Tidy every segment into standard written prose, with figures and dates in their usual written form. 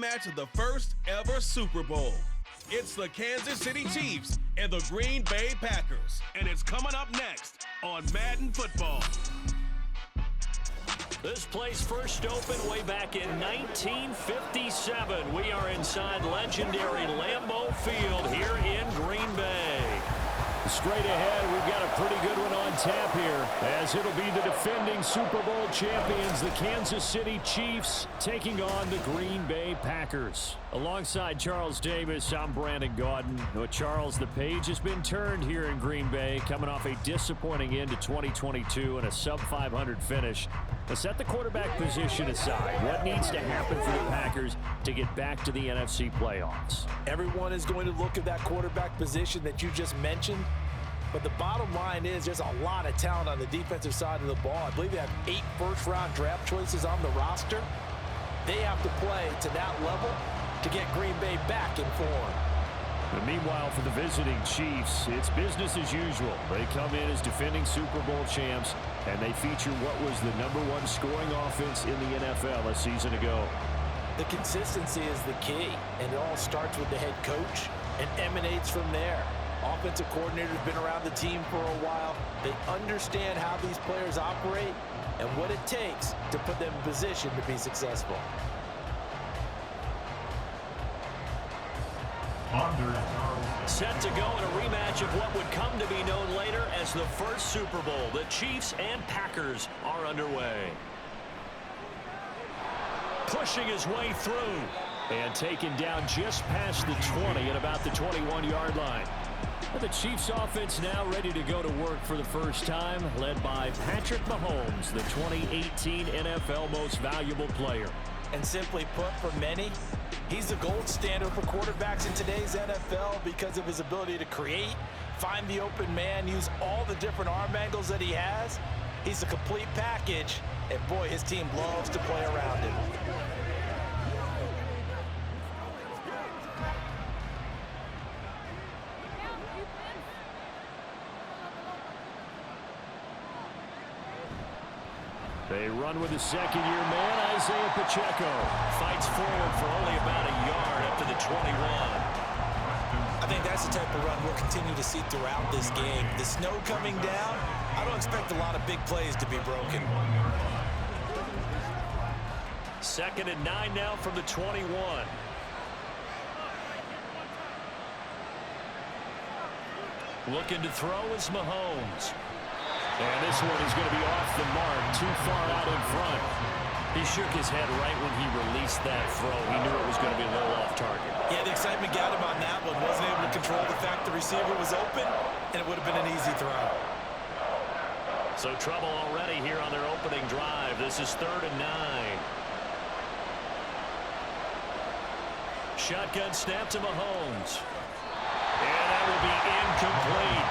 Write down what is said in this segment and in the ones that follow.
rematch of the first ever Super Bowl. It's the Kansas City Chiefs and the Green Bay Packers, and it's coming up next on Madden Football. This place first opened way back in 1957. We are inside legendary Lambeau Field here in Green Bay. Straight ahead, we've got a pretty good one on tap here, as it'll be the defending Super Bowl champions, the Kansas City Chiefs, taking on the Green Bay Packers. Alongside Charles Davis, I'm Brandon Gaudin. Charles, the page has been turned here in Green Bay, coming off a disappointing end to 2022 and a sub-500 finish. Now set the quarterback position aside. What needs to happen for the Packers to get back to the NFC playoffs? Everyone is going to look at that quarterback position that you just mentioned. But the bottom line is there's a lot of talent on the defensive side of the ball. I believe they have 8 first-round draft choices on the roster. They have to play to that level to get Green Bay back in form. But meanwhile, for the visiting Chiefs, it's business as usual. They come in as defending Super Bowl champs, and they feature what was the #1 scoring offense in the NFL a season ago. The consistency is the key, and it all starts with the head coach and emanates from there. Offensive coordinator's been around the team for a while. They understand how these players operate and what it takes to put them in position to be successful. Set to go in a rematch of what would come to be known later as the first Super Bowl. The Chiefs and Packers are underway. Pushing his way through and taken down just past the 20 at about the 21-yard line. The Chiefs offense now ready to go to work for the first time, led by Patrick Mahomes, the 2018 NFL Most Valuable Player. And simply put, for many, he's the gold standard for quarterbacks in today's NFL because of his ability to create, find the open man, use all the different arm angles that he has. He's a complete package, and boy, his team loves to play around him. They run with the second-year man, Isaiah Pacheco. Fights forward for only about a yard up to the 21. I think that's the type of run we'll continue to see throughout this game. The snow coming down, I don't expect a lot of big plays to be broken. 2nd and 9 now from the 21. Looking to throw is Mahomes. And this one is going to be off the mark, too far out in front. He shook his head right when he released that throw. He knew it was going to be a little off target. Yeah, the excitement got him on that one. Wasn't able to control the fact the receiver was open, and it would have been an easy throw. So trouble already here on their opening drive. This is 3rd and 9. Shotgun snap to Mahomes. And that will be incomplete.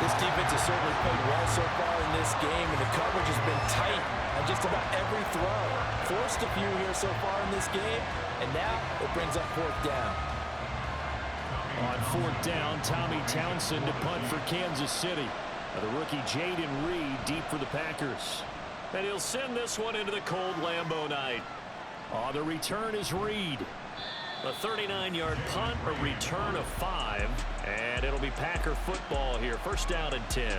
This defense has certainly played well so far in this game, and the coverage has been tight on just about every throw. Forced a few here so far in this game, and now it brings up 4th down. On 4th down, Tommy Townsend to punt for Kansas City. The rookie Jaden Reed deep for the Packers. And he'll send this one into the cold Lambeau night. The return is Reed. A 39-yard punt, a return of 5, and it'll be Packer football here. 1st down and 10.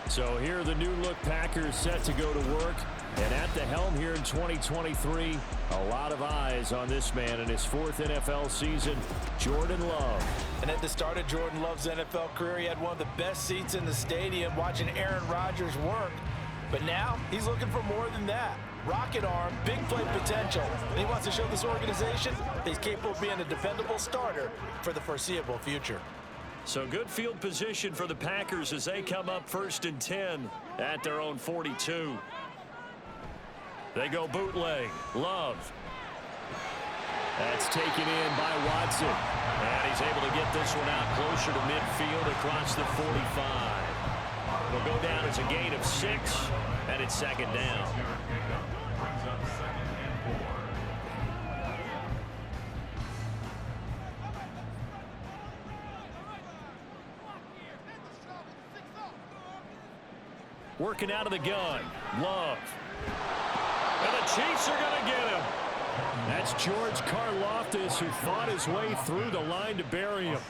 So here are the new-look Packers set to go to work. And at the helm here in 2023, a lot of eyes on this man in his 4th NFL season, Jordan Love. And at the start of Jordan Love's NFL career, he had one of the best seats in the stadium watching Aaron Rodgers work. But now he's looking for more than that. Rocket arm, big play potential. And he wants to show this organization that he's capable of being a dependable starter for the foreseeable future. So good field position for the Packers as they come up 1st and 10 at their own 42. They go bootleg. Love. That's taken in by Watson. And he's able to get this one out closer to midfield across the 45. It'll go down as a gain of 6, and it's 2nd down. Working out of the gun. Love. And the Chiefs are going to get him. That It's George Karlaftis who fought his way through the line to bury him.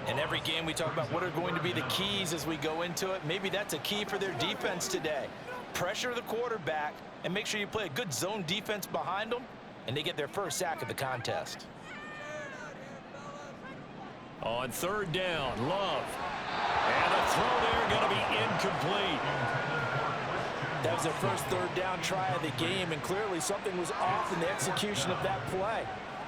In every game we talk about what are going to be the keys as we go into it. Maybe that's a key for their defense today. Pressure the quarterback and make sure you play a good zone defense behind them, and they get their first sack of the contest. On third down, Love. And the throw there going to be incomplete. That was their first third down try of the game, and clearly something was off in the execution of that play.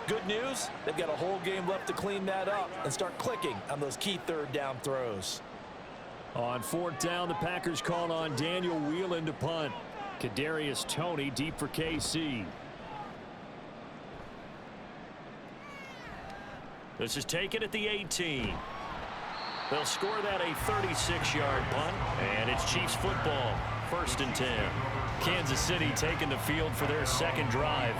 Good news, they've got a whole game left to clean that up and start clicking on those key third down throws. On fourth down, the Packers called on Daniel Whelan to punt. Kadarius Toney deep for KC. This is taken at the 18. They'll score that a 36-yard punt, and it's Chiefs football. 1st and 10. Kansas City taking the field for their second drive.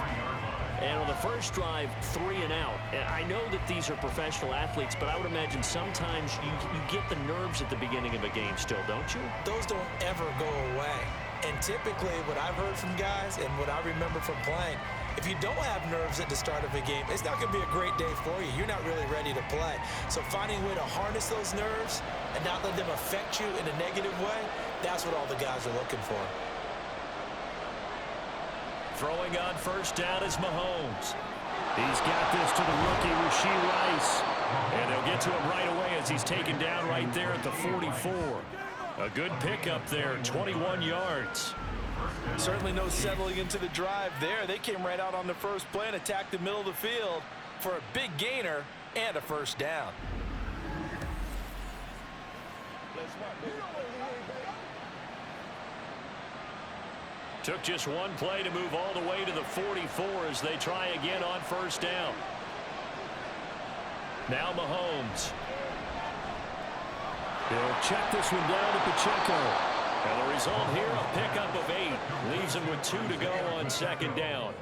And on the first drive, 3 and out. And I know that these are professional athletes, but I would imagine sometimes you get the nerves at the beginning of a game still, don't you? Those don't ever go away. And typically what I've heard from guys and what I remember from playing, if you don't have nerves at the start of a game, it's not going to be a great day for you. You're not really ready to play. So finding a way to harness those nerves and not let them affect you in a negative way, that's what all the guys are looking for. Throwing on first down is Mahomes. He's got this to the rookie, Rashee Rice. And they'll get to him right away as he's taken down right there at the 44. A good pickup there, 21 yards. Certainly no settling into the drive there. They came right out on the first play and attacked the middle of the field for a big gainer and a first down. Took just one play to move all the way to the 44 as they try again on first down. Now Mahomes. He'll check this one down to Pacheco. And the result here, a pickup of 8. Leaves him with 2 to go on second down.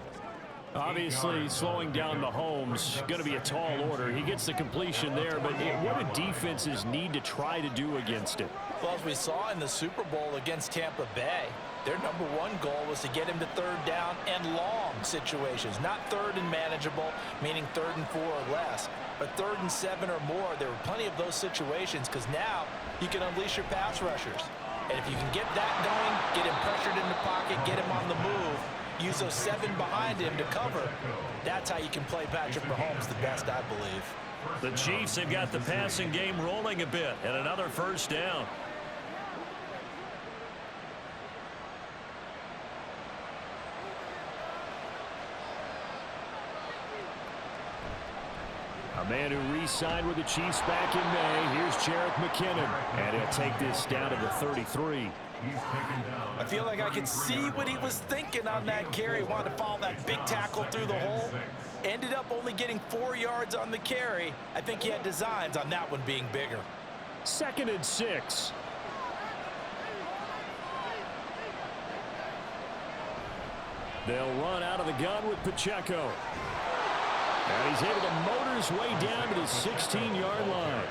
Obviously, slowing down Mahomes, going to be a tall order. He gets the completion there, but what do defenses need to try to do against it? Well, as we saw in the Super Bowl against Tampa Bay, their #1 goal was to get him to third down and long situations. Not third and manageable, meaning 3rd and 4 or less, but 3rd and 7 or more. There were plenty of those situations because now you can unleash your pass rushers. And if you can get that going, get him pressured in the pocket, get him on the move, use those 7 behind him to cover, that's how you can play Patrick Mahomes the best, I believe. The Chiefs have got the passing game rolling a bit, and another first down. A man who re-signed with the Chiefs back in May. Here's Jerick McKinnon, and he'll take this down to the 33. I feel like I can see what he was thinking on that carry. Wanted to follow that big tackle through the hole. Ended up only getting 4 yards on the carry. I think he had designs on that one being bigger. 2nd and 6. They'll run out of the gun with Pacheco. And he's able to motor his way down to the 16-yard line.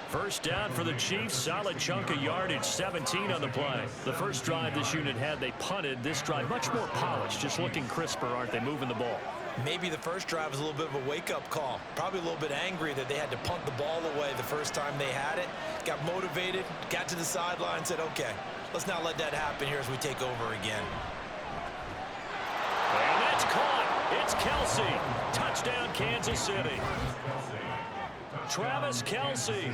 First down for the Chiefs. Solid chunk of yardage, 17 on the play. The first drive this unit had, they punted. This drive, much more polished, just looking crisper, aren't they, moving the ball? Maybe the first drive was a little bit of a wake-up call. Probably a little bit angry that they had to punt the ball away the first time they had it. Got motivated, got to the sideline, said, okay, let's not let that happen here as we take over again. And that's caught. It's Kelsey. Touchdown, Kansas City. Travis Kelsey,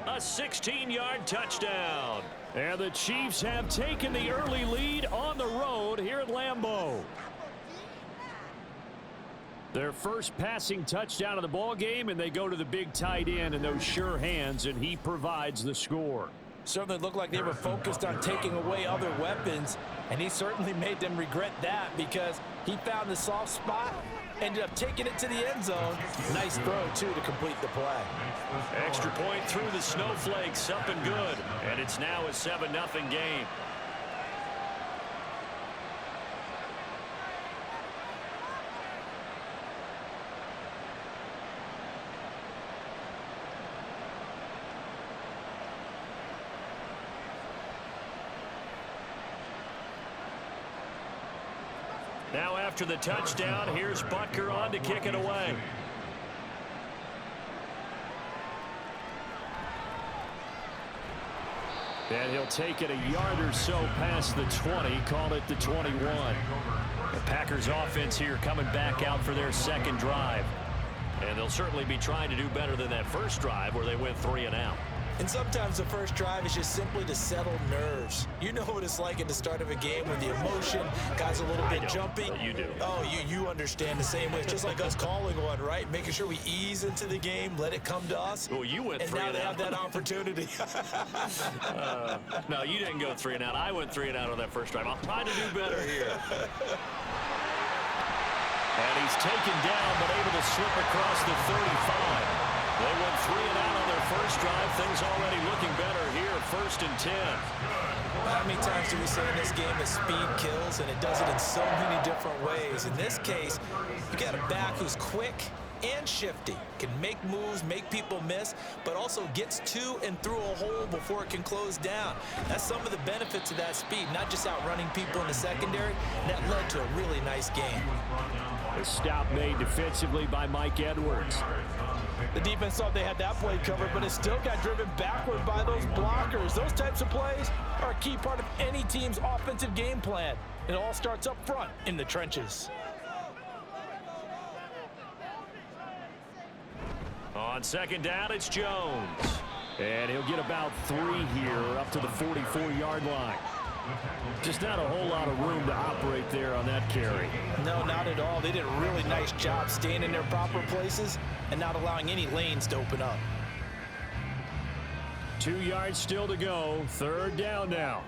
a 16-yard touchdown. And the Chiefs have taken the early lead on the road here at Lambeau. Their first passing touchdown of the ball game, and they go to the big tight end and those sure hands, and he provides the score. Certainly looked like they were focused on taking away other weapons, and he certainly made them regret that because he found the soft spot, ended up taking it to the end zone. Nice throw, too, to complete the play. Extra point through the snowflakes, up and good, and it's now a 7-0 game. Now after the touchdown. Here's Butker on to kick it away. And he'll take it a yard or so past the 20, call it the 21. The Packers offense here coming back out for their second drive. And they'll certainly be trying to do better than that first drive where they went 3 and out. And sometimes the first drive is just simply to settle nerves. You know what it's like at the start of a game when the emotion, guys a little bit jumpy. You do. Oh, you understand the same way. It's just like us calling one, right? Making sure we ease into the game, let it come to us. Well, you went 3 and out. And now they have that opportunity. No, you didn't go 3 and out. I went 3 and out on that first drive. I'll try to do better here. And he's taken down, but able to slip across the 35. They went 3 and out on their first drive. Things already looking better here. 1st and 10. How many times do we say in this game that speed kills, and it does it in so many different ways? In this case, you got a back who's quick and shifty, can make moves, make people miss, but also gets to and through a hole before it can close down. That's some of the benefits of that speed, not just outrunning people in the secondary. That led to a really nice game. A stop made defensively by Mike Edwards. The defense thought they had that play covered, but it still got driven backward by those blockers. Those types of plays are a key part of any team's offensive game plan. It all starts up front in the trenches. On second down, it's Jones. And he'll get about 3 here up to the 44-yard line. Just not a whole lot of room to operate there on that carry. No, not at all. They did a really nice job staying in their proper places and not allowing any lanes to open up. 2 yards still to go. 3rd down now.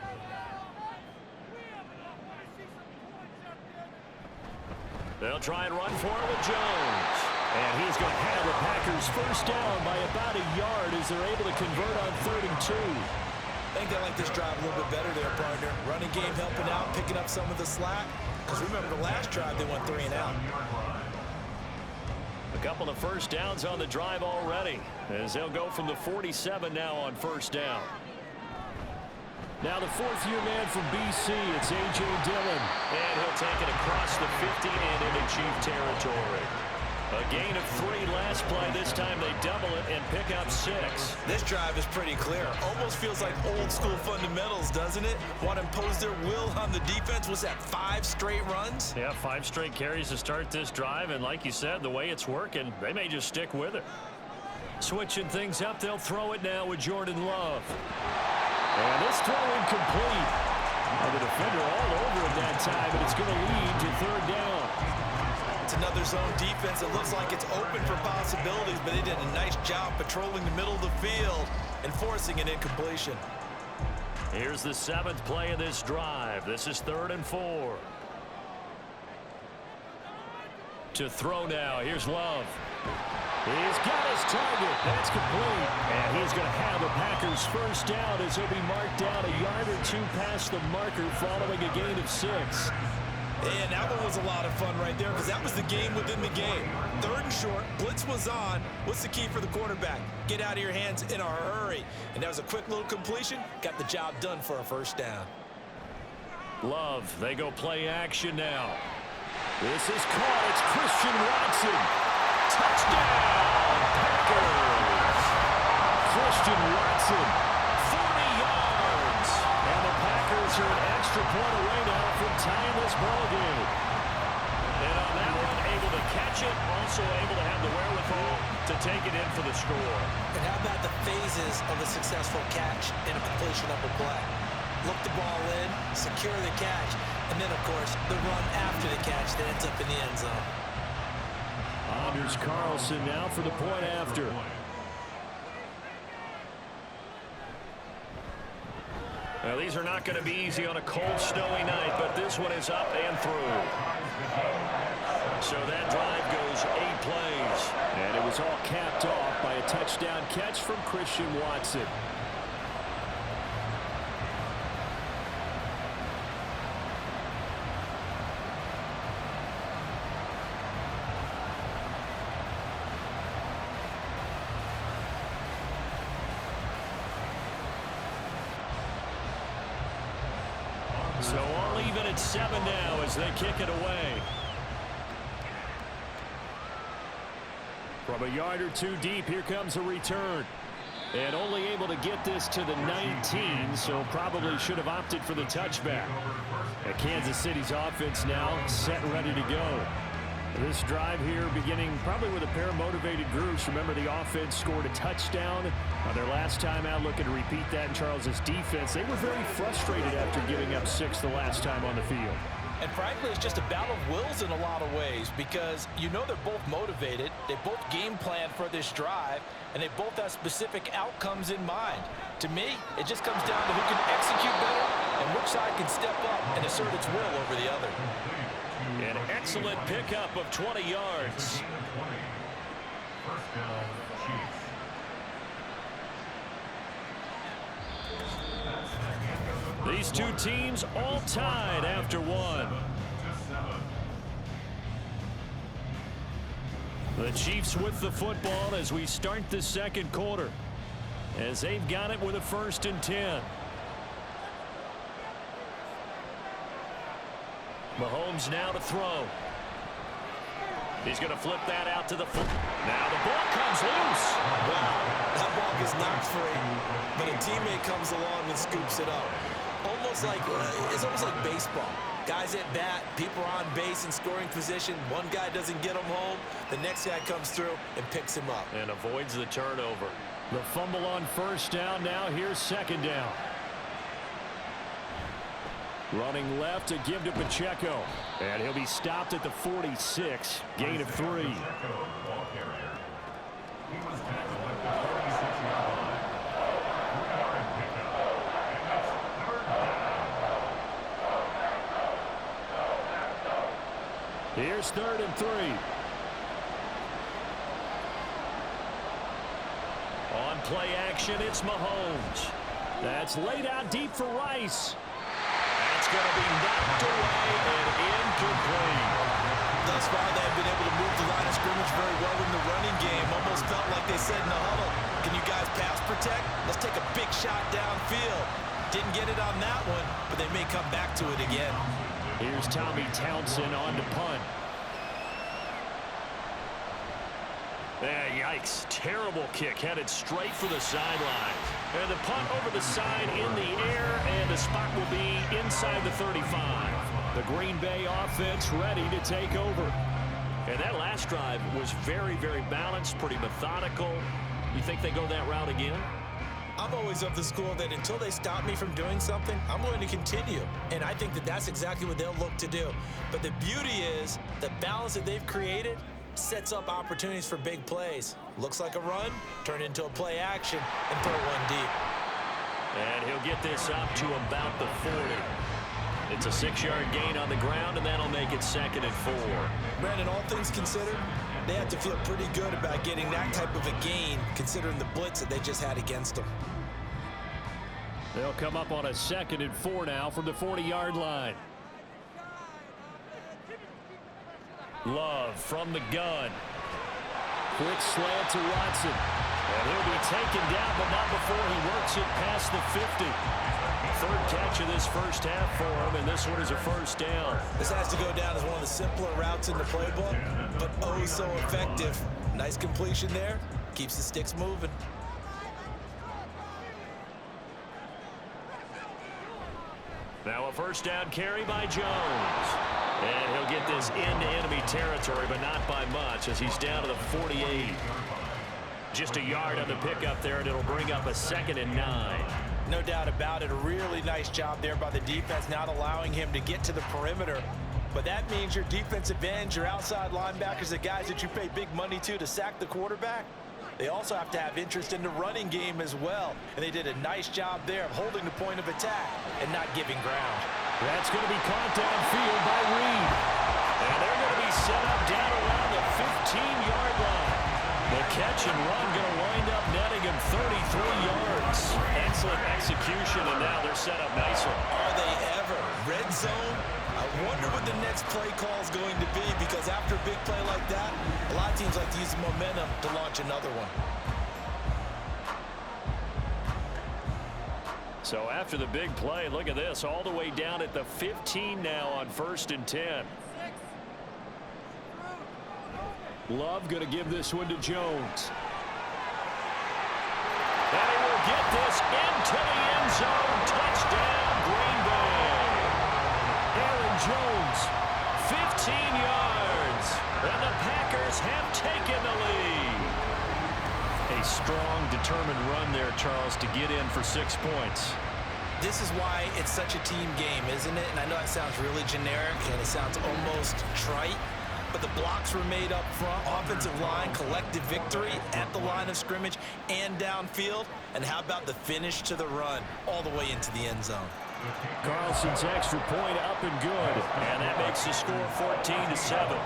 They'll try and run for it with Jones. And he's going to have the Packers first down by about a yard as they're able to convert on 3rd and 2. I think they like this drive a little bit better there, partner. Running game helping out, picking up some of the slack. Because remember, the last drive, they went 3 and out. A couple of first downs on the drive already, as they'll go from the 47 now on 1st down. Now the 4th-year man from BC, it's A.J. Dillon. And he'll take it across the 50 and into Chief territory. A gain of 3 last play. This time they double it and pick up 6. This drive is pretty clear. Almost feels like old school fundamentals, doesn't it? Want to impose their will on the defense. Was that 5 straight runs? Yeah, 5 straight carries to start this drive. And like you said, the way it's working, they may just stick with it. Switching things up, they'll throw it now with Jordan Love. And this throw incomplete. And the defender all over him that time, and it's going to lead to 3rd down. It's another zone defense. It looks like it's open for possibilities, but they did a nice job patrolling the middle of the field and forcing an incompletion. Here's the 7th play of this drive. This is 3rd and 4. To throw now. Here's Love. He's got his target. That's complete. And he's going to have the Packers first down as he'll be marked down a yard or 2 past the marker following a gain of 6. And that one was a lot of fun right there because that was the game within the game. 3rd and short, blitz was on. What's the key for the quarterback? Get out of your hands in a hurry. And that was a quick little completion. Got the job done for a first down. Love, they go play action now. This is caught. It's Christian Watson. Touchdown, Packers. Christian Watson, 40 yards. And the Packers are an extra point away now from tying this ball game. And on that one, able to catch it, also able to have the wherewithal to take it in for the score. And how about the phases of a successful catch and a completion of a play? Look the ball in, secure the catch, and then, of course, the run after the catch that ends up in the end zone. Anders Carlson now for the point after. Now, these are not going to be easy on a cold, snowy night, but this one is up and through. So that drive goes 8 plays. And it was all capped off by a touchdown catch from Christian Watson. So all even at 7 now as they kick it away. From a yard or two deep, here comes a return. And only able to get this to the 19, so probably should have opted for the touchback. And Kansas City's offense now set and ready to go. This drive here beginning probably with a pair of motivated groups. Remember, the offense scored a touchdown on their last time out, looking to repeat that in Charles's defense. They were very frustrated after giving up 6 the last time on the field. And frankly, it's just a battle of wills in a lot of ways because you know they're both motivated. They both game plan for this drive, and they both have specific outcomes in mind. To me, it just comes down to who can execute better and which side can step up and assert its will over the other. An excellent pickup of 20 yards. These two teams all tied after one. The Chiefs with the football as we start the second quarter, as they've got it with a 1st and 10. Mahomes now to throw. He's going to flip that out to the foot. Now the ball comes loose. Wow, that ball gets knocked free, but a teammate comes along and scoops it up. It's almost like baseball. Guys at bat, people are on base in scoring position. One guy doesn't get him home. The next guy comes through and picks him up. And avoids the turnover. The fumble on 1st down. Now here's 2nd down. Running left to give to Pacheco. And he'll be stopped at the 46. Gain of 3. Here's 3rd and 3. On play action, it's Mahomes. That's laid out deep for Rice. That's going to be knocked away and incomplete. Thus far, they have been able to move the line of scrimmage very well in the running game. Almost felt like they said in the huddle, can you guys pass protect? Let's take a big shot downfield. Didn't get it on that one, but they may come back to it again. Here's Tommy Townsend on to punt. Yikes. Terrible kick headed straight for the sideline. And the punt over the side in the air, and the spot will be inside the 35. The Green Bay offense ready to take over. And that last drive was very, very balanced, pretty methodical. You think they go that route again? I'm always of the school that until they stop me from doing something, I'm going to continue. And I think that that's exactly what they'll look to do. But the beauty is the balance that they've created sets up opportunities for big plays. Looks like a run, turn into a play action, and throw one deep. And he'll get this up to about the 40. It's a 6-yard gain on the ground, and that'll make it 2nd and 4. Brandon, all things considered, they have to feel pretty good about getting that type of a gain, considering the blitz that they just had against them. They'll come up on a 2nd and 4 now from the 40-yard line. Love from the gun. Quick slant to Watson. And he'll be taken down, but not before he works it past the 50. 3rd catch of this first half for him, and this one is a 1st down. This has to go down as one of the simpler routes in the playbook, but oh so effective. Nice completion there. Keeps the sticks moving. Now a 1st down carry by Jones. And he'll get this into enemy territory, but not by much, as he's down to the 48. Just a yard on the pickup there, and it'll bring up a 2nd and 9. No doubt about it. A really nice job there by the defense, not allowing him to get to the perimeter. But that means your defensive ends, your outside linebackers, the guys that you pay big money to sack the quarterback, they also have to have interest in the running game as well. And they did a nice job there of holding the point of attack and not giving ground. That's going to be caught downfield by Reed. And they're going to be set up down around the 15-yard line. The catch and run going to wind up netting him 33 yards. Excellent execution, and now they're set up nicely. Are they ever? Red zone? I wonder what the next play call is going to be, because after a big play like that, a lot of teams like to use the momentum to launch another one. So after the big play, look at this, all the way down at the 15 now on 1st and 10. Love going to give this one to Jones. And he will get this into the end zone. Touchdown, Green Bay. Aaron Jones, 15 yards. And the Packers have taken the lead. A strong, determined run there, Charles, to get in for 6 points. This is why it's such a team game, isn't it? And I know that sounds really generic and it sounds almost trite, but the blocks were made up front, offensive line, collective victory at the line of scrimmage and downfield. And how about the finish to the run all the way into the end zone? Carlson's extra point up and good. And that makes the score 14-7.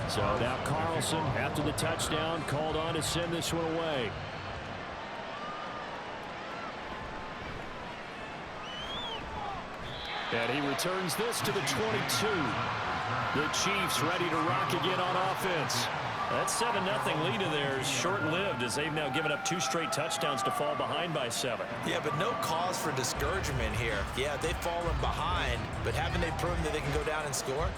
So now Carlson, after the touchdown, called on to send this one away. And he returns this to the 22. The Chiefs ready to rock again on offense. That 7-0 lead of theirs short-lived as they've now given up 2 straight touchdowns to fall behind by 7. Yeah, but no cause for discouragement here. Yeah, they've fallen behind, but haven't they proven that they can go down and score?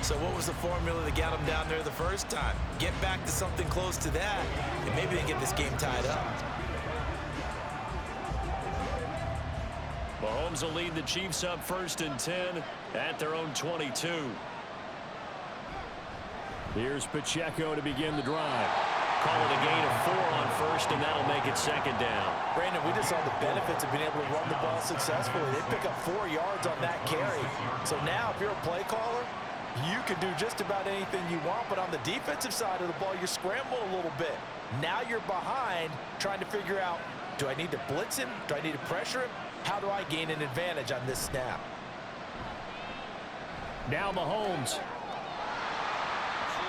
So what was the formula that got them down there the first time? Get back to something close to that, and maybe they get this game tied up. Mahomes will lead the Chiefs up 1st and 10 at their own 22. Here's Pacheco to begin the drive. Call it a gain of 4 on 1st, and that'll make it 2nd down. Brandon, we just saw the benefits of being able to run the ball successfully. They pick up 4 yards on that carry. So now, if you're a play caller, you can do just about anything you want, but on the defensive side of the ball, you scramble a little bit. Now you're behind, trying to figure out, do I need to blitz him? Do I need to pressure him? How do I gain an advantage on this snap? Now Mahomes.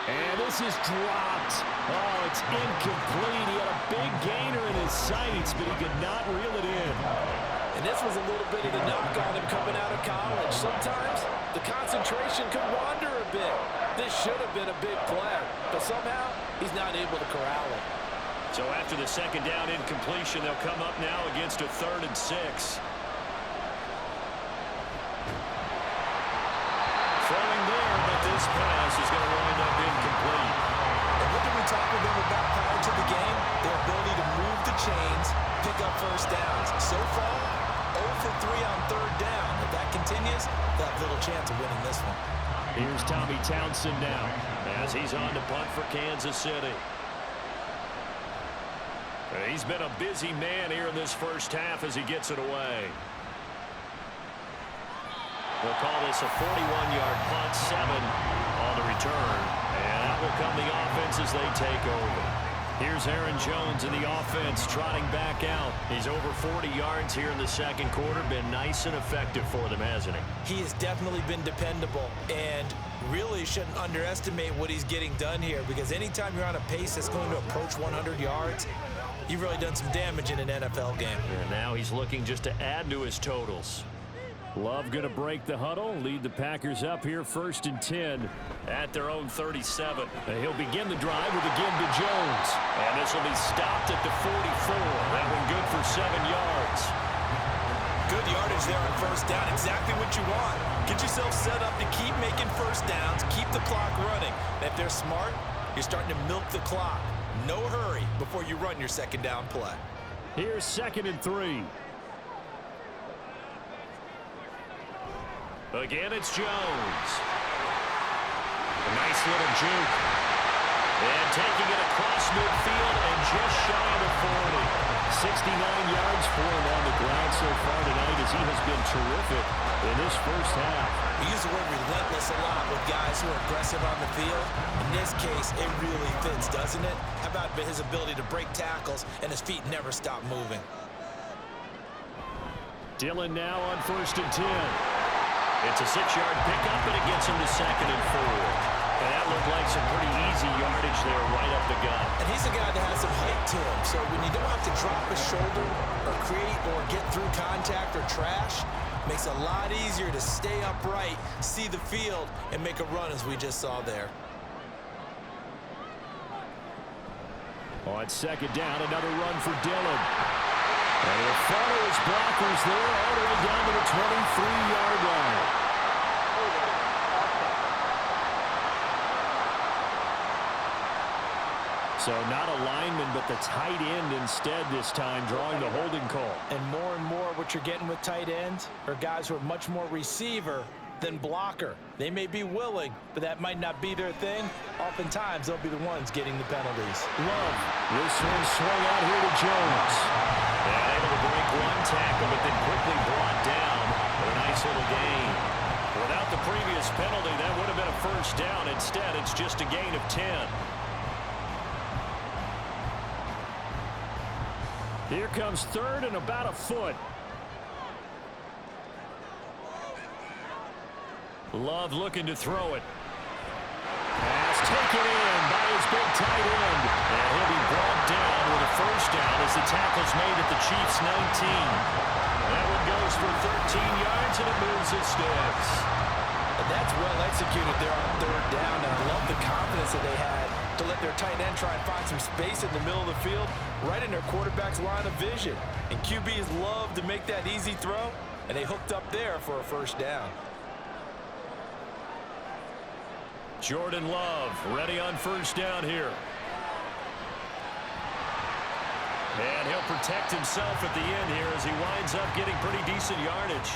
And this is dropped. Oh, it's incomplete. He had a big gainer in his sights, but he could not reel it in. And this was a little bit of the knock on him coming out of college. Sometimes the concentration could wander a bit. This should have been a big play, but somehow he's not able to corral it. So after the 2nd down incompletion, they'll come up now against a 3rd and 6. Throwing there, but this pass is going to wind up incomplete. And what did we talk with them about prior to the game? Their ability to move the chains, pick up 1st downs. So far, 0 for 3 on 3rd down. If that continues, they'll have little chance of winning this one. Here's Tommy Townsend now as he's on to punt for Kansas City. He's been a busy man here in this 1st half as he gets it away. We'll call this a 41-yard punt, 7 on the return. And that will come the offense as they take over. Here's Aaron Jones in the offense trotting back out. He's over 40 yards here in the 2nd quarter. Been nice and effective for them, hasn't he? He has definitely been dependable and really shouldn't underestimate what he's getting done here, because anytime you're on a pace that's going to approach 100 yards, you've really done some damage in an NFL game. And now he's looking just to add to his totals. Love going to break the huddle, lead the Packers up here 1st and 10 at their own 37. He'll begin the drive with a give to Jones. And this will be stopped at the 44. That one good for 7 yards. Good yardage there on 1st down. Exactly what you want. Get yourself set up to keep making 1st downs, keep the clock running. And if they're smart, you're starting to milk the clock. No hurry before you run your 2nd down play. Here's 2nd and 3. Again, it's Jones. A nice little juke. And taking it across midfield and just shy of the 40. 69 yards for him on the ground so far tonight as he has been terrific in this 1st half. We use the word relentless a lot with guys who are aggressive on the field. In this case, it really fits, doesn't it? How about his ability to break tackles and his feet never stop moving? Dillon now on 1st and 10. It's a 6-yard pickup, and it gets him to 2nd and 4. And that looked like some pretty easy yardage there right up the gut. And he's a guy that has some height to him. So when you don't have to drop a shoulder or create or get through contact or trash, makes it a lot easier to stay upright, see the field, and make a run as we just saw there. On second down, another run for Dillon. And he'll follow his blockers there all the way down to the 23-yard line. So not a lineman, but the tight end instead this time, drawing the holding call. And more what you're getting with tight ends are guys who are much more receiver than blocker. They may be willing, but that might not be their thing. Oftentimes, they'll be the ones getting the penalties. Love. This one swung out here to Jones. And able to break one tackle, but then quickly brought down for a nice little gain. Without the previous penalty, that would have been a first down. Instead, it's just a gain of 10. Here comes third and about a foot. Love looking to throw it. Pass taken in by his big tight end. And he'll be brought down with a first down as the tackle's made at the Chiefs' 19. That one goes for 13 yards and it moves its sticks. And that's well executed there on third down. And I love the confidence that they had to let their tight end try and find some space in the middle of the field, right in their quarterback's line of vision. And QBs love to make that easy throw, and they hooked up there for a first down. Jordan Love ready on first down here. And he'll protect himself at the end here as he winds up getting pretty decent yardage.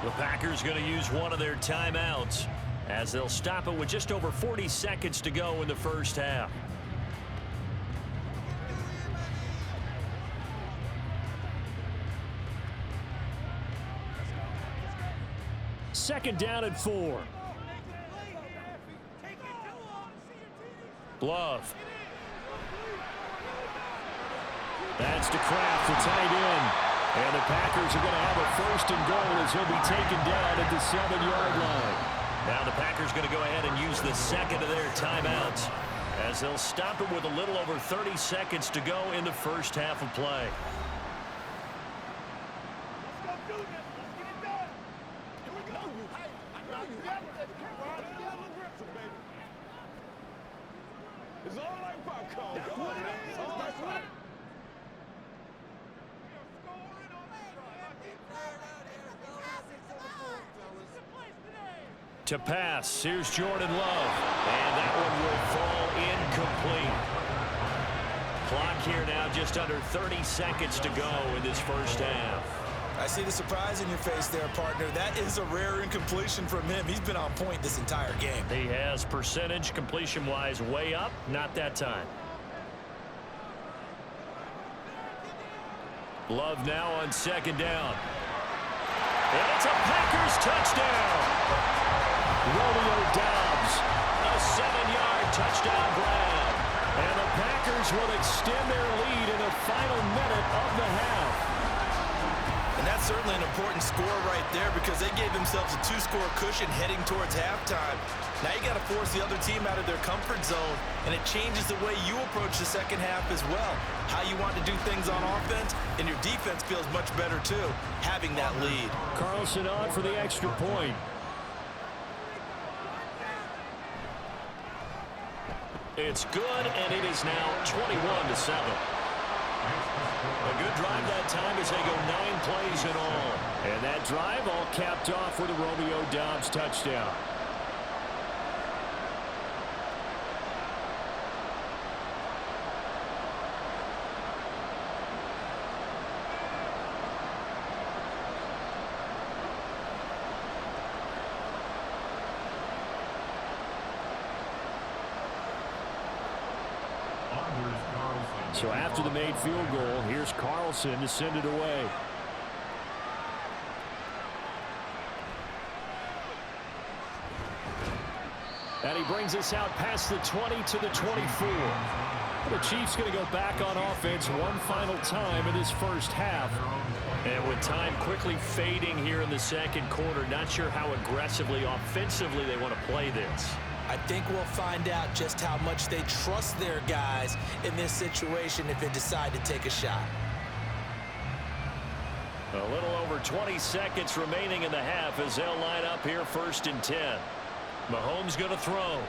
The Packers going to use one of their timeouts as they'll stop it with just over 40 seconds to go in the first half. Second down and 4. Love. That's to Kraft, the tight end. And the Packers are going to have a first and goal as he'll be taken down at the 7-yard line. Now the Packers going to go ahead and use the second of their timeouts as they'll stop it with a little over 30 seconds to go in the first half of play. It's all like popcorn. That's what it is. That's right. To pass, here's Jordan Love. And that one will fall incomplete. Clock here now just under 30 seconds to go in this first half. I see the surprise in your face there, partner. That is a rare incompletion from him. He's been on point this entire game. He has percentage completion-wise way up. Not that time. Love now on second down. And it's a Packers touchdown. Romeo Doubs, a 7-yard touchdown grab. And the Packers will extend their lead in the final minute of the half. And that's certainly an important score right there because they gave themselves a 2-score cushion heading towards halftime. Now you got to force the other team out of their comfort zone, and it changes the way you approach the second half as well. How you want to do things on offense, and your defense feels much better too, having that lead. Carlson on for the extra point. It's good, and it is now 21-7. A good drive that time as they go 9 plays in all. And that drive all capped off with a Romeo Doubs touchdown. So after the made field goal, here's Carlson to send it away. And he brings us out past the 20 to the 24. The Chiefs going to go back on offense one final time in this first half. And with time quickly fading here in the second quarter, not sure how aggressively, offensively they want to play this. I think we'll find out just how much they trust their guys in this situation if they decide to take a shot. A little over 20 seconds remaining in the half as they'll line up here 1st and 10. Mahomes going to throw.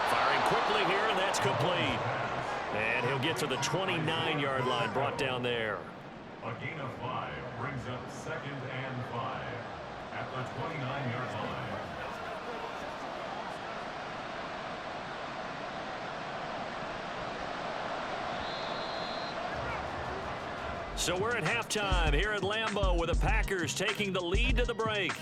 Firing quickly here, and that's complete. And he'll get to the 29-yard line, brought down there. A gain of 5 brings up 2nd and 5 at the 29-yard line. So we're at halftime here at Lambeau with the Packers taking the lead to the break.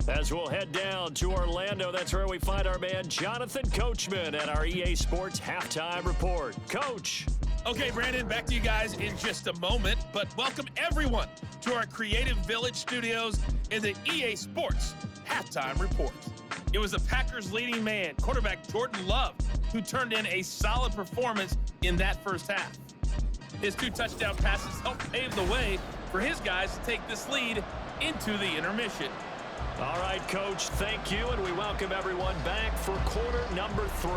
As we'll head down to Orlando, that's where we find our man Jonathan Coachman at our EA Sports Halftime Report. Coach. Okay, Brandon, back to you guys in just a moment, but welcome everyone to our Creative Village studios in the EA Sports Halftime Report. It was the Packers' leading man, quarterback Jordan Love, who turned in a solid performance in that first half. His 2 touchdown passes helped pave the way for his guys to take this lead into the intermission. All right, Coach, thank you, and we welcome everyone back for quarter number 3.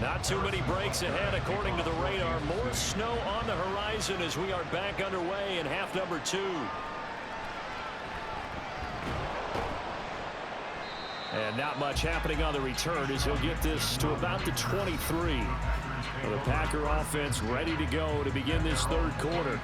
Not too many breaks ahead according to the radar. More snow on the horizon as we are back underway in half number 2. And not much happening on the return as he'll get this to about the 23. The Packer offense ready to go to begin this 3rd quarter.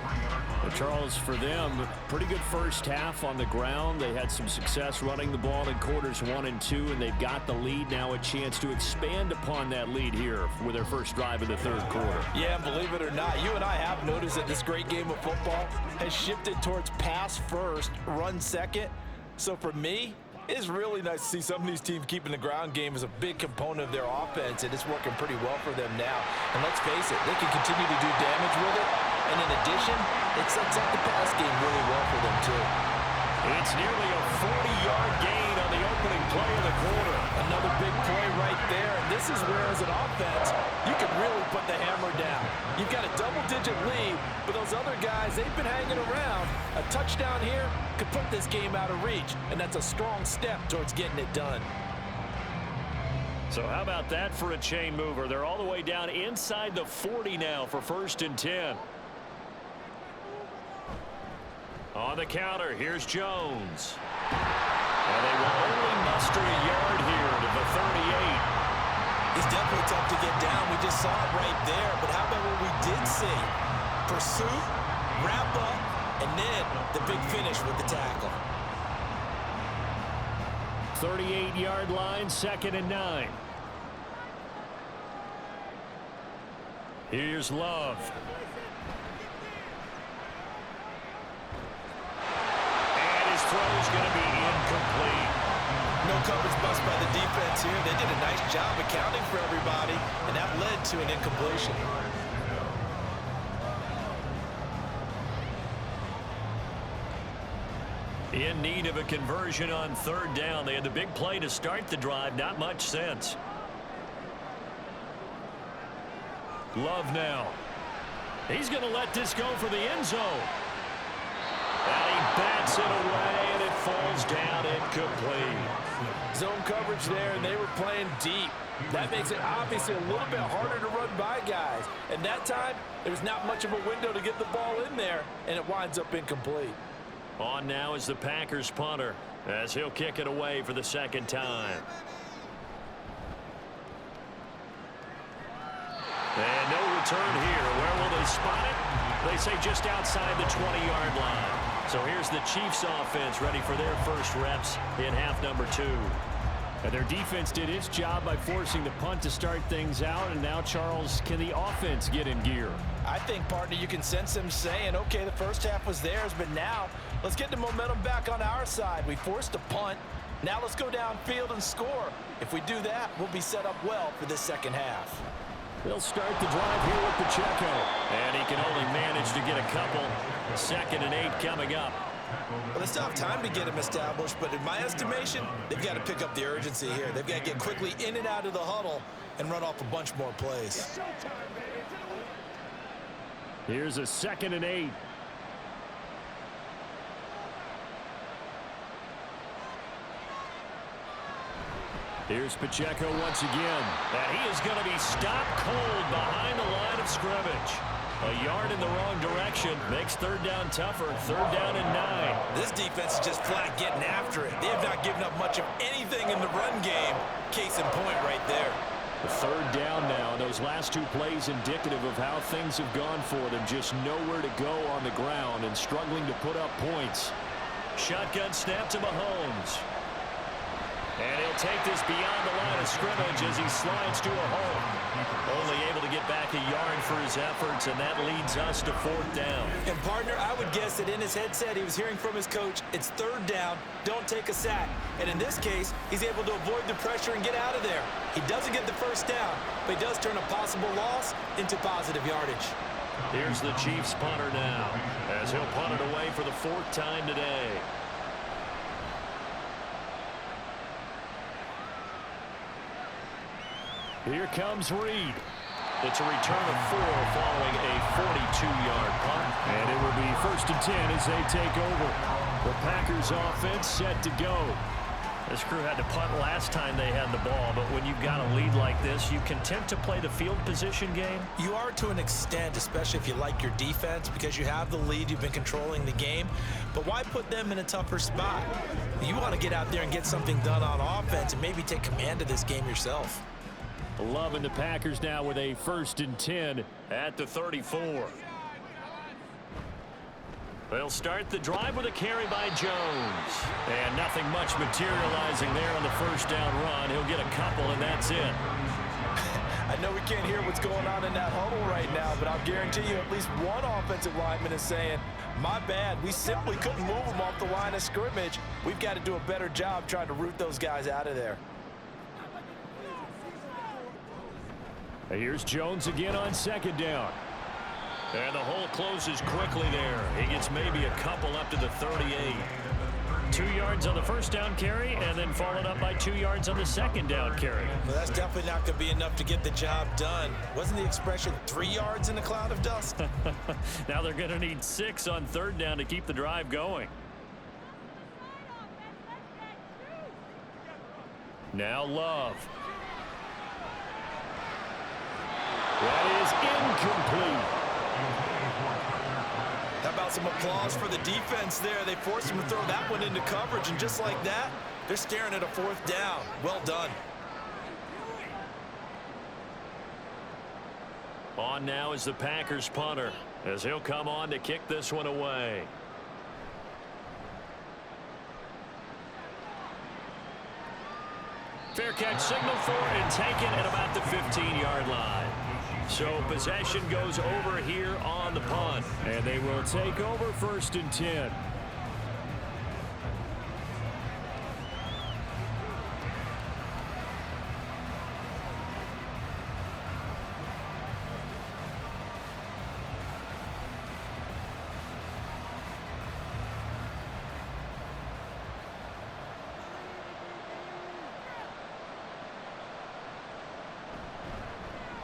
And Charles, for them, pretty good first half on the ground. They had some success running the ball in quarters 1 and 2, and they've got the lead now, a chance to expand upon that lead here with their first drive of the 3rd quarter. Yeah, believe it or not, you and I have noticed that this great game of football has shifted towards pass first, run second. So for me, it's really nice to see some of these teams keeping the ground game as a big component of their offense, and it's working pretty well for them now. And let's face it, they can continue to do damage with it. And in addition, it sets up the pass game really well for them, too. It's nearly a 40-yard gain on the opening play of the quarter. Another big play right there. And this is where, as an offense, you can really put the hammer down. You've got a double-digit lead, but those other guys, they've been hanging around. A touchdown here could put this game out of reach, and that's a strong step towards getting it done. So how about that for a chain mover? They're all the way down inside the 40 now for 1st and 10. On the counter, here's Jones. And they will only muster a yard here to the 38. He's definitely tough to get down. We just saw it right there. But how about what we did see? Pursuit, wrap up, and then the big finish with the tackle. 38-yard line, 2nd and 9. Here's Love. Throw's going to be incomplete. No coverage bust by the defense here. They did a nice job accounting for everybody, and that led to an incompletion. In need of a conversion on 3rd down. They had the big play to start the drive. Not much sense. Love now. He's going to let this go for the end zone. And he bats it away, and it falls down incomplete. Zone coverage there, and they were playing deep. That makes it obviously a little bit harder to run by guys. And that time, there was not much of a window to get the ball in there, and it winds up incomplete. On now is the Packers punter, as he'll kick it away for the 2nd time. And no return here. Where will they spot it? They say just outside the 20-yard line. So here's the Chiefs offense ready for their first reps in half number 2. And their defense did its job by forcing the punt to start things out. And now, Charles, can the offense get in gear? I think, partner, you can sense them saying, okay, the first half was theirs, but now let's get the momentum back on our side. We forced a punt. Now let's go downfield and score. If we do that, we'll be set up well for this second half. They'll start the drive here with Pacheco. And he can only manage to get a couple. 2nd and 8 coming up. Well, they still have time to get him established, but in my estimation, they've got to pick up the urgency here. They've got to get quickly in and out of the huddle and run off a bunch more plays. Here's a 2nd and 8. Here's Pacheco once again. And he is going to be stopped cold behind the line of scrimmage. A yard in the wrong direction makes 3rd down tougher. 3rd down and 9. This defense is just flat getting after it. They have not given up much of anything in the run game. Case in point right there. The 3rd down now. Those last 2 plays indicative of how things have gone for them. Just nowhere to go on the ground and struggling to put up points. Shotgun snap to Mahomes. And he'll take this beyond the line of scrimmage as he slides to a hole. Only able to get back a yard for his efforts, and that leads us to 4th down. And, partner, I would guess that in his headset he was hearing from his coach, it's 3rd down, don't take a sack. And in this case, he's able to avoid the pressure and get out of there. He doesn't get the 1st down, but he does turn a possible loss into positive yardage. Here's the Chiefs punter now, as he'll punt it away for the 4th time today. Here comes Reed. It's a return of 4 following a 42-yard punt. And it will be 1st and 10 as they take over. The Packers offense set to go. This crew had to punt last time they had the ball, but when you've got a lead like this, you content to play the field position game? You are to an extent, especially if you like your defense, because you have the lead, you've been controlling the game. But why put them in a tougher spot? You want to get out there and get something done on offense and maybe take command of this game yourself. Loving the Packers now with a 1st and 10 at the 34. They'll start the drive with a carry by Jones. And nothing much materializing there on the 1st down run. He'll get a couple, and that's it. I know we can't hear what's going on in that huddle right now, but I'll guarantee you at least one offensive lineman is saying, my bad, we simply couldn't move them off the line of scrimmage. We've got to do a better job trying to root those guys out of there. Here's Jones again on 2nd down. And the hole closes quickly there. He gets maybe a couple up to the 38. 2 yards on the 1st down carry, and then followed up by 2 yards on the 2nd down carry. Well, that's definitely not going to be enough to get the job done. Wasn't the expression 3 yards in a cloud of dust? Now they're going to need 6 on 3rd down to keep the drive going. Now Love. That is incomplete. How about some applause for the defense there? They forced him to throw that one into coverage, and just like that, they're staring at a 4th down. Well done. On now is the Packers punter, as he'll come on to kick this one away. Fair catch signal for and taken at about the 15-yard line. So possession goes over here on the punt. And they will take over 1st and 10.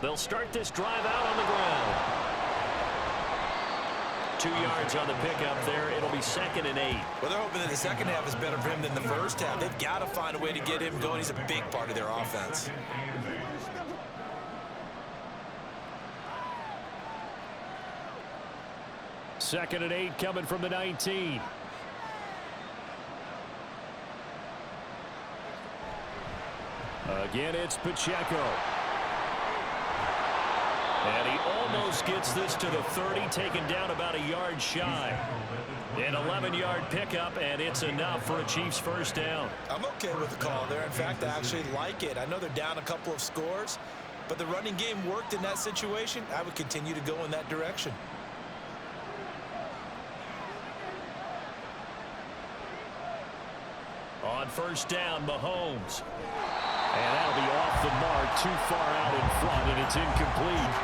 They'll start this drive out on the ground. 2 yards on the pickup there. It'll be 2nd and 8. Well, they're hoping that the second half is better for him than the first half. They've got to find a way to get him going. He's a big part of their offense. Second and 8 coming from the 19. Again, it's Pacheco. And he almost gets this to the 30, taken down about a yard shy. An 11-yard pickup, and it's enough for a Chiefs first down. I'm okay with the call there. In fact, I actually like it. I know they're down a couple of scores, but the running game worked in that situation. I would continue to go in that direction. On first down, Mahomes. And that'll be off the mark, too far out in front, and it's incomplete.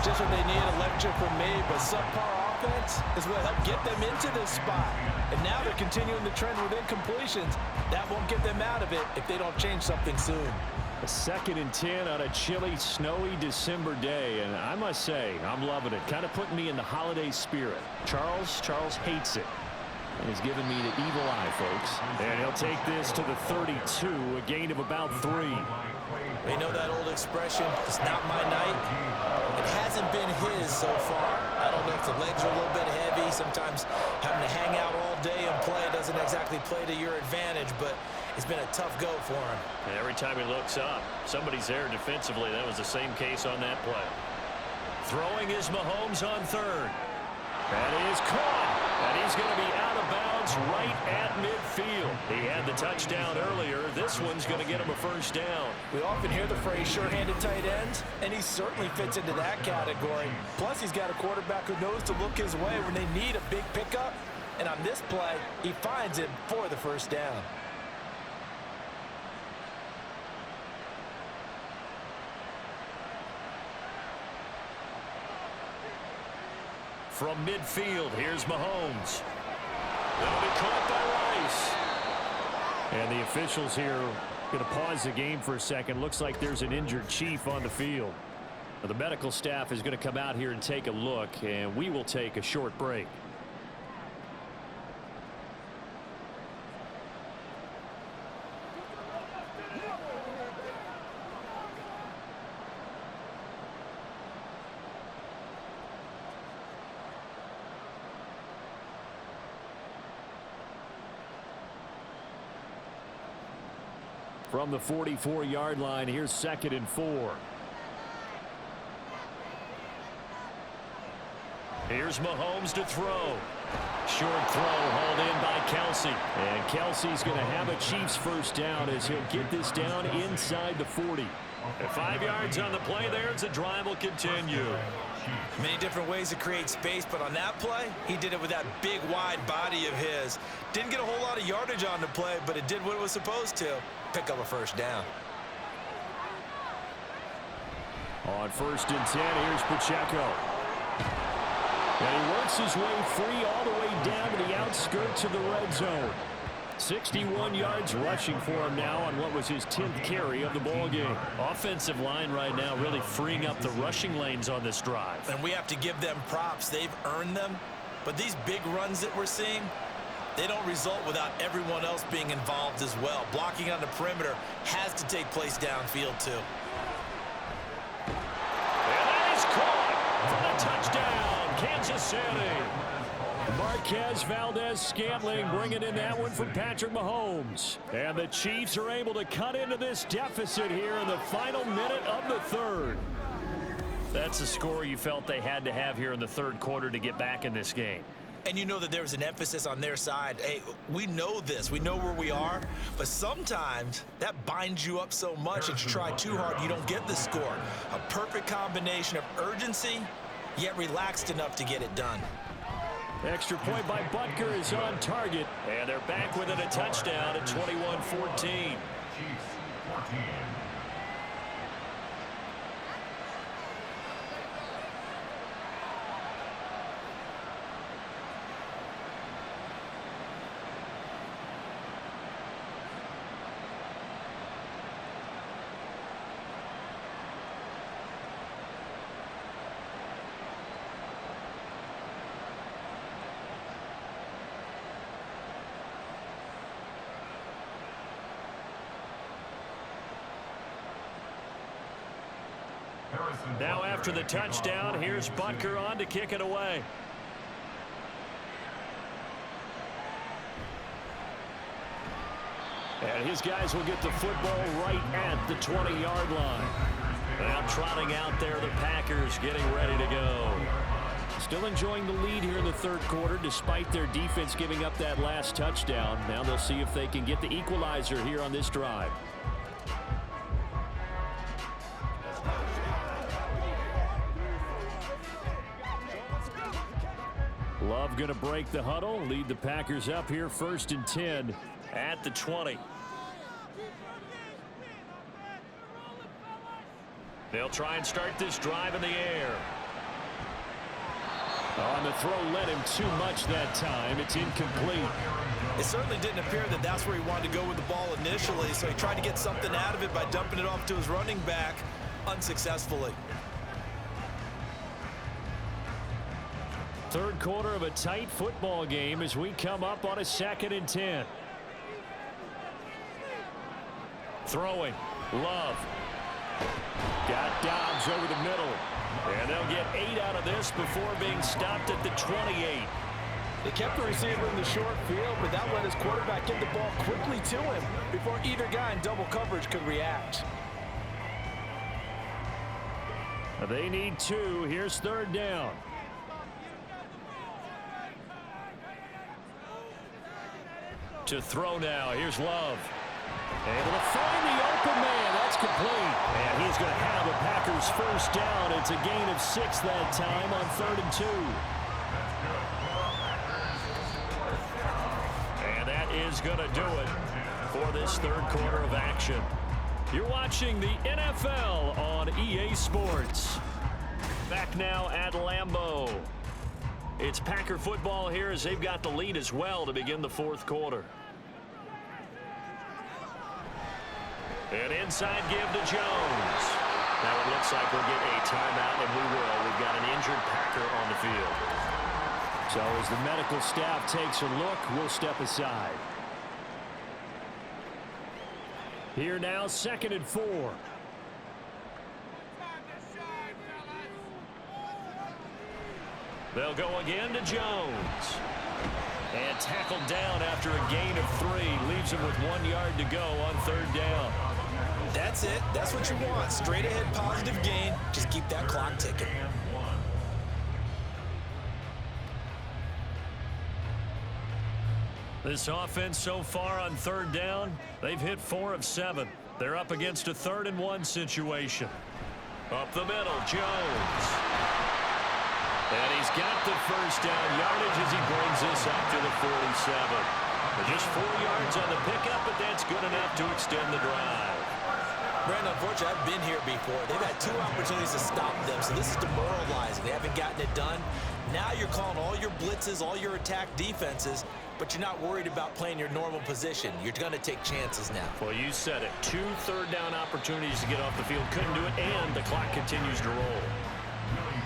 Just what they need, a lecture from me, but subpar offense is what helped get them into this spot. And now they're continuing the trend with incompletions. That won't get them out of it if they don't change something soon. A 2nd and 10 on a chilly, snowy December day, and I must say, I'm loving it. Kind of putting me in the holiday spirit. Charles hates it. And he's giving me the evil eye, folks. And he'll take this to the 32, a gain of about 3. They know that old expression, it's not my night. It hasn't been his so far. I don't know if the legs are a little bit heavy. Sometimes having to hang out all day and play doesn't exactly play to your advantage, but it's been a tough go for him. And every time he looks up, somebody's there defensively. That was the same case on that play. Throwing is Mahomes on 3rd. That is caught. And he's going to be out of bounds right at midfield. He had the touchdown earlier. This one's going to get him a first down. We often hear the phrase sure-handed tight ends, and he certainly fits into that category. Plus, he's got a quarterback who knows to look his way when they need a big pickup. And on this play, he finds him for the first down. From midfield, here's Mahomes. That'll be caught by Rice. And the officials here going to pause the game for a second. Looks like there's an injured Chief on the field. Now, the medical staff is going to come out here and take a look, and we will take a short break. From the 44-yard line, here's 2nd and 4. Here's Mahomes to throw. Short throw hauled in by Kelsey. And Kelsey's going to have a Chiefs first down as he'll get this down inside the 40. And 5 yards on the play there as the drive will continue. Many different ways to create space, but on that play, he did it with that big, wide body of his. Didn't get a whole lot of yardage on the play, but it did what it was supposed to. Pick up a first down. On 1st and 10, here's Pacheco. And he works his way free all the way down to the outskirts of the red zone. 61 yards rushing for him now on what was his 10th carry of the ball game. Offensive line right now really freeing up the rushing lanes on this drive. And we have to give them props. They've earned them. But these big runs that we're seeing, they don't result without everyone else being involved as well. Blocking on the perimeter has to take place downfield too. And that is caught for the touchdown, Kansas City. Marquez Valdez-Scantling bringing in that one from Patrick Mahomes. And the Chiefs are able to cut into this deficit here in the final minute of the 3rd. That's the score you felt they had to have here in the 3rd quarter to get back in this game. And you know that there was an emphasis on their side. Hey, we know this. We know where we are. But sometimes that binds you up so much that you try too hard, you don't get the score. A perfect combination of urgency, yet relaxed enough to get it done. Extra point by Butker is on target. And they're back within a touchdown at 21-14. Chiefs 14. Now after the touchdown, here's Butker on to kick it away. And his guys will get the football right at the 20-yard line. Now trotting out there, the Packers getting ready to go. Still enjoying the lead here in the third quarter despite their defense giving up that last touchdown. Now they'll see if they can get the equalizer here on this drive. Love going to break the huddle, lead the Packers up here 1st and 10 at the 20. They'll try and start this drive in the air. On the throw led him too much that time. It's incomplete. It certainly didn't appear that that's where he wanted to go with the ball initially, so he tried to get something out of it by dumping it off to his running back unsuccessfully. Third quarter of a tight football game as we come up on a 2nd and 10. Throwing. Love. Got Dobbs over the middle. And they'll get 8 out of this before being stopped at the 28. They kept the receiver in the short field, but that let his quarterback get the ball quickly to him before either guy in double coverage could react. They need 2. Here's 3rd down. To throw now. Here's Love. Able to find the open man. That's complete. And he's going to have the Packers first down. It's a gain of 6 that time on 3rd and 2. And that is going to do it for this third quarter of action. You're watching the NFL on EA Sports. Back now at Lambeau. It's Packer football here as they've got the lead as well to begin the fourth quarter. An inside give to Jones. Now it looks like we'll get a timeout, and we will. We've got an injured Packer on the field. So as the medical staff takes a look, we'll step aside. Here now, 2nd and 4. They'll go again to Jones. And tackled down after a gain of 3. Leaves him with 1 yard to go on 3rd down. That's it. That's what you want. Straight ahead positive gain. Just keep that clock ticking. This offense so far on 3rd down, they've hit 4 of 7. They're up against a 3rd and 1 situation. Up the middle, Jones. And he's got the first down yardage as he brings this up to the 47. But just 4 yards on the pickup, but that's good enough to extend the drive. Brandon, unfortunately, I've been here before. They've had 2 opportunities to stop them, so this is demoralizing. They haven't gotten it done. Now you're calling all your blitzes, all your attack defenses, but you're not worried about playing your normal position. You're going to take chances now. Well, you said it. 2 third down opportunities to get off the field. Couldn't do it, and the clock continues to roll.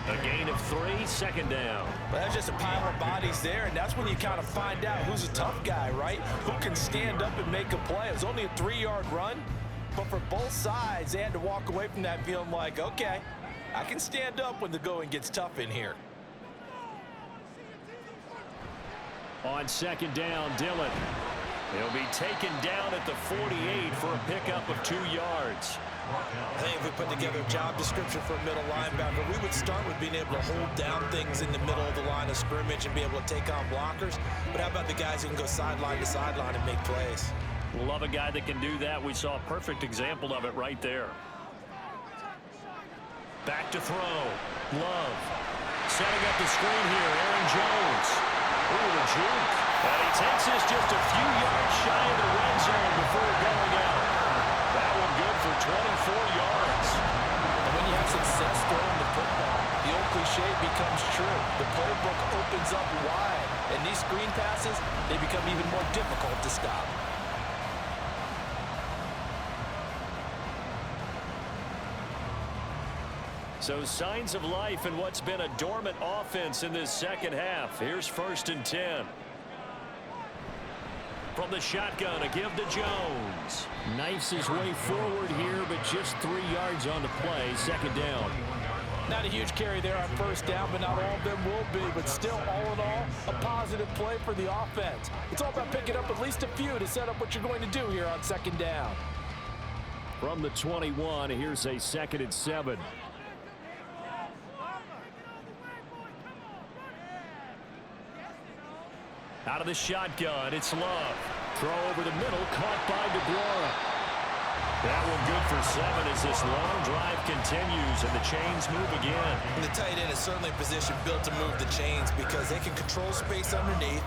A gain of 3, 2nd down. Well, that's just a pile of bodies there, and that's when you kind of find out who's a tough guy, right? Who can stand up and make a play. It was only a 3-yard run, but for both sides, they had to walk away from that feeling like, okay, I can stand up when the going gets tough in here. On 2nd down, Dillon. He'll be taken down at the 48 for a pickup of 2 yards. I think if we put together a job description for a middle linebacker, we would start with being able to hold down things in the middle of the line of scrimmage and be able to take on blockers. But how about the guys who can go sideline to sideline and make plays? We'll love a guy that can do that. We saw a perfect example of it right there. Back to throw. Love. Setting up the screen here, Aaron Jones. Ooh, the juke. And he takes this just a few yards shy of the red zone before going out. That one good for 24 yards. And when you have success throwing the football, the old cliche becomes true. The playbook opens up wide. And these screen passes, they become even more difficult to stop. So signs of life in what's been a dormant offense in this second half. Here's 1st and 10. From the shotgun, a give to Jones. Knifes his way forward here, but just 3 yards on the play. 2nd down. Not a huge carry there on 1st down, but not all of them will be. But still, all in all, a positive play for the offense. It's all about picking up at least a few to set up what you're going to do here on 2nd down. From the 21, here's a 2nd and 7. Out of the shotgun, it's Love. Throw over the middle, caught by DeGuara. That one good for 7 as this long drive continues and the chains move again. And the tight end is certainly a position built to move the chains because they can control space underneath.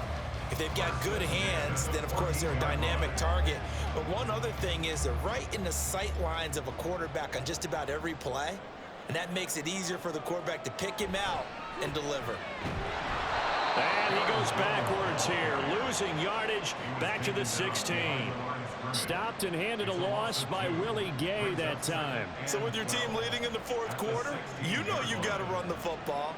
If they've got good hands, then of course they're a dynamic target. But one other thing is they're right in the sight lines of a quarterback on just about every play. And that makes it easier for the quarterback to pick him out and deliver. And he goes backwards here, losing yardage back to the 16. Stopped and handed a loss by Willie Gay that time. So with your team leading in the 4th quarter, you know you've got to run the football.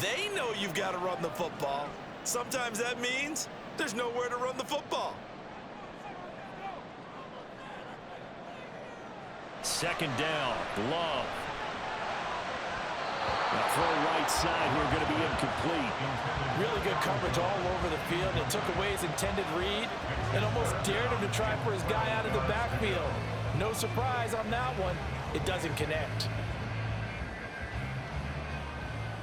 They know you've got to run the football. Sometimes that means there's nowhere to run the football. 2nd down, Love. The throw right side here going to be incomplete. Really good coverage all over the field. It took away his intended read and almost dared him to try for his guy out of the backfield. No surprise on that one. It doesn't connect.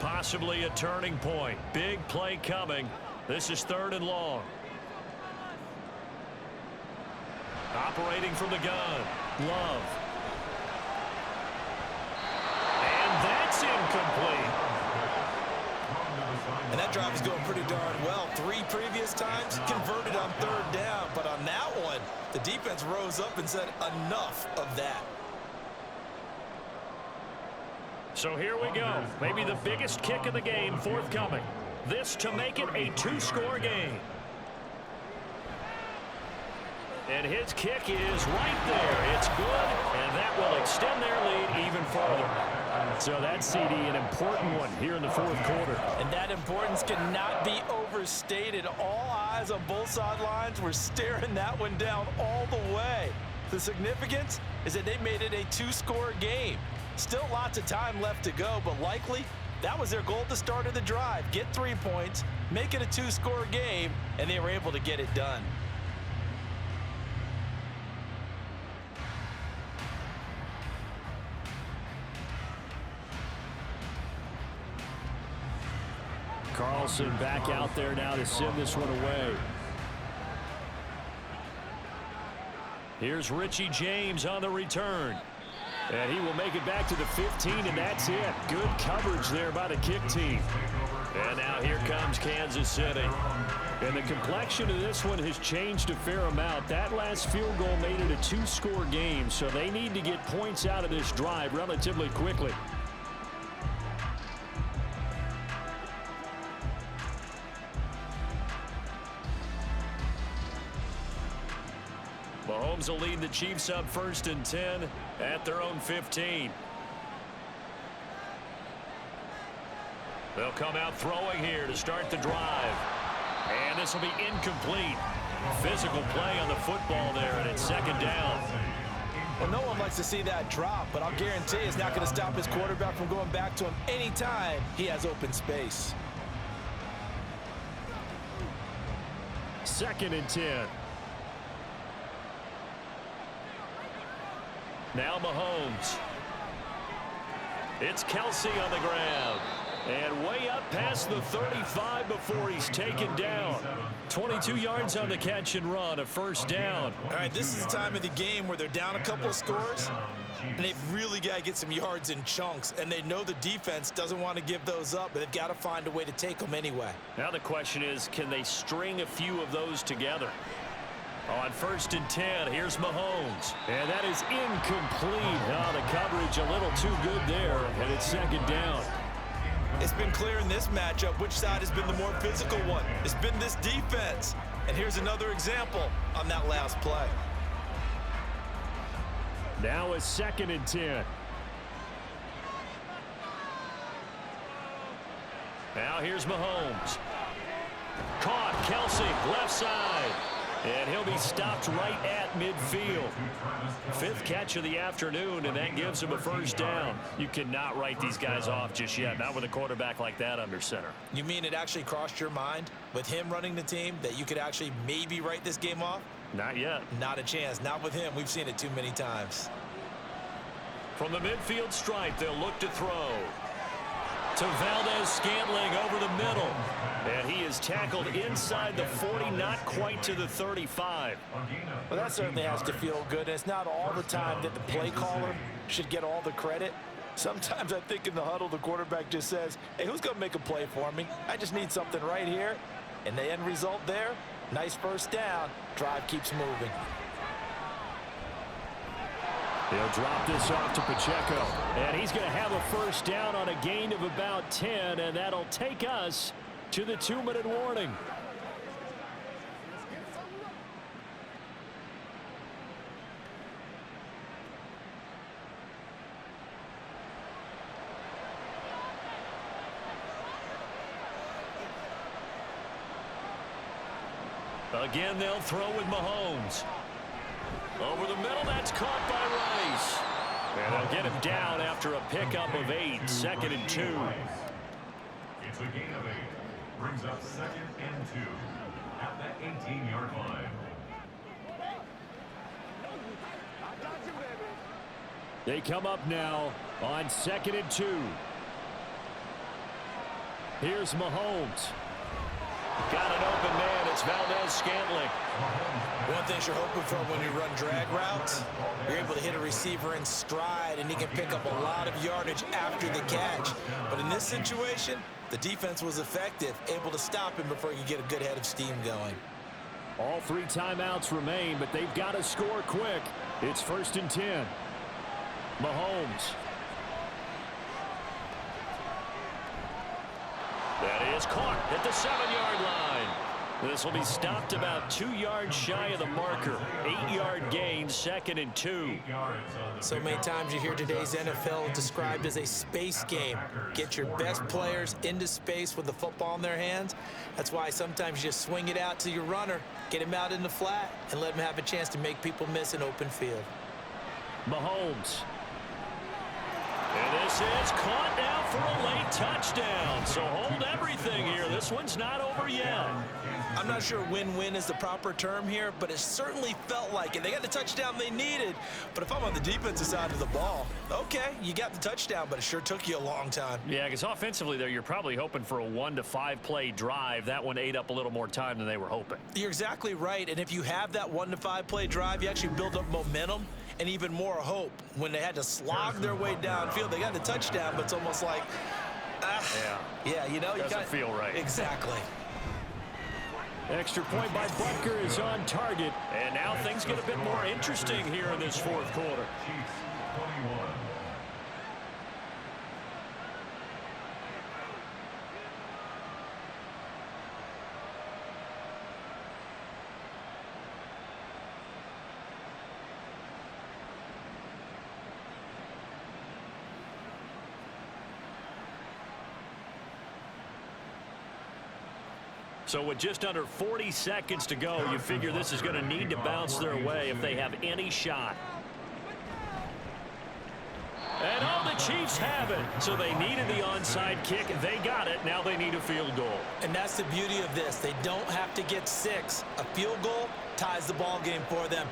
Possibly a turning point. Big play coming. This is 3rd and long. Operating from the gun. Love. That's incomplete. And that drive is going pretty darn well. 3 previous times converted on 3rd down. But on that one, the defense rose up and said enough of that. So here we go. Maybe the biggest kick of the game forthcoming. This to make it a 2-score game. And his kick is right there. It's good, and that will extend their lead even further. So that's, CD, an important one here in the 4th quarter. And that importance cannot be overstated. All eyes on both sidelines were staring that one down all the way. The significance is that they made it a 2-score game. Still lots of time left to go, but likely that was their goal at the start of the drive. Get 3 points, make it a 2-score game, and they were able to get it done. Carlson back out there now to send this one away. Here's Richie James on the return. And he will make it back to the 15, and that's it. Good coverage there by the kick team. And now here comes Kansas City. And the complexion of this one has changed a fair amount. That last field goal made it a 2-score game, so they need to get points out of this drive relatively quickly. Mahomes will lead the Chiefs up 1st and 10 at their own 15. They'll come out throwing here to start the drive. And this will be incomplete. Physical play on the football there, and it's 2nd down. Well, no one likes to see that drop, but I'll guarantee it's not going to stop his quarterback from going back to him anytime he has open space. 2nd and 10. Now Mahomes. It's Kelsey on the ground. And way up past the 35 before he's taken down. 22 yards on the catch and run, a 1st down. All right, this is the time of the game where they're down a couple of scores, and they've really got to get some yards in chunks, and they know the defense doesn't want to give those up, but they've got to find a way to take them anyway. Now the question is, can they string a few of those together? On 1st and 10, here's Mahomes. And that is incomplete. Oh, the coverage a little too good there, and it's 2nd down. It's been clear in this matchup which side has been the more physical one. It's been this defense. And here's another example on that last play. Now a 2nd and 10. Now here's Mahomes. Caught, Kelsey, left side. And he'll be stopped right at midfield. 5th catch of the afternoon, and that gives him a 1st down. You cannot write these guys off just yet, not with a quarterback like that under center. You mean it actually crossed your mind with him running the team that you could actually maybe write this game off? Not yet. Not a chance. Not with him. We've seen it too many times. From the midfield stripe, they'll look to throw. To Valdez-Scantling over the middle. And he is tackled inside the 40, not quite to the 35. Well, that certainly has to feel good. And it's not all the time that the play caller should get all the credit. Sometimes I think in the huddle, the quarterback just says, hey, who's going to make a play for me? I just need something right here. And the end result there, nice first down. Drive keeps moving. They'll drop this off to Pacheco. And he's going to have a first down on a gain of about 10. And that'll take us to the 2-minute warning. Again, they'll throw with Mahomes. Over the middle, that's caught by Rice. And they'll get him down after a pickup of 8, 2nd and 2. It's a gain of 8. Brings up 2nd and 2 at the 18-yard line. They come up now on 2nd and 2. Here's Mahomes. Got an open man. It's Valdez-Scantling. One thing you're hoping for when you run drag routes, you're able to hit a receiver in stride, and he can pick up a lot of yardage after the catch. But in this situation, the defense was effective, able to stop him before he could get a good head of steam going. All 3 timeouts remain, but they've got to score quick. It's 1st and 10. Mahomes. That is caught at the 7-yard line. This will be stopped about 2 yards shy of the marker. 8-yard gain, 2nd and 2. So many times you hear today's NFL described as a space game. Get your best players into space with the football in their hands. That's why sometimes you just swing it out to your runner, get him out in the flat, and let him have a chance to make people miss an open field. Mahomes. And this is caught now for a late touchdown. So hold everything here. This one's not over yet. I'm not sure win-win is the proper term here, but it certainly felt like it. They got the touchdown they needed, but if I'm on the defensive side of the ball, okay, you got the touchdown, but it sure took you a long time. Yeah, because offensively there, you're probably hoping for a 1 to 5 play drive. That one ate up a little more time than they were hoping. You're exactly right, and if you have that 1 to 5 play drive, you actually build up momentum and even more hope. When they had to slog their way downfield, they got the touchdown, but it's almost like, yeah, you know, you doesn't feel right. Exactly. Extra point by Butker is on target. And now things get a bit more interesting here in this 4th quarter. Chiefs 21. So with just under 40 seconds to go, you figure this is going to need to bounce their way if they have any shot. And the Chiefs have it. So they needed the onside kick. They got it. Now they need a field goal. And that's the beauty of this. They don't have to get 6. A field goal ties the ball game for them.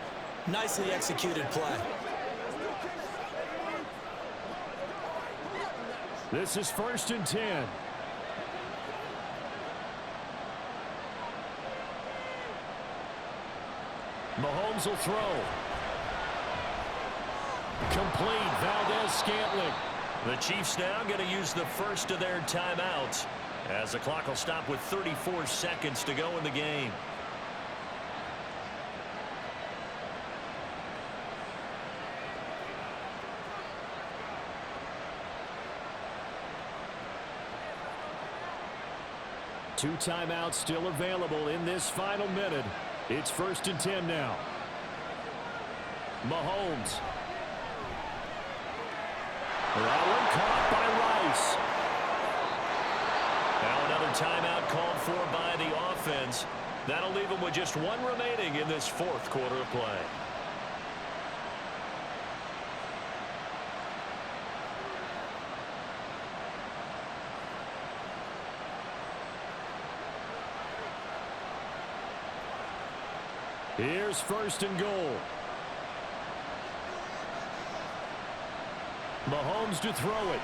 Nicely executed play. This is 1st and 10. Mahomes will throw. Complete. Valdez-Scantling. The Chiefs now going to use the first of their timeouts as the clock will stop with 34 seconds to go in the game. Two timeouts still available in this final minute. It's 1st and 10 now. Mahomes. That one caught by Rice. Now another timeout called for by the offense. That'll leave them with just 1 remaining in this 4th quarter of play. Here's 1st and goal. Mahomes to throw it.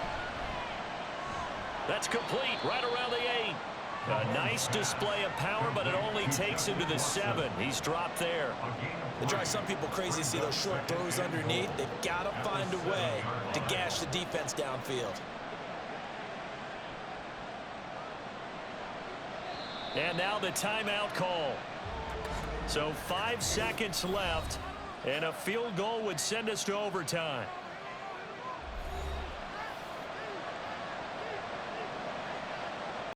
That's complete right around the 8. A nice display of power, but it only takes him to the 7. He's dropped there. It drives some people crazy to see those short throws underneath. They've got to find a way to gash the defense downfield. And now the timeout call. So 5 seconds left, and a field goal would send us to overtime.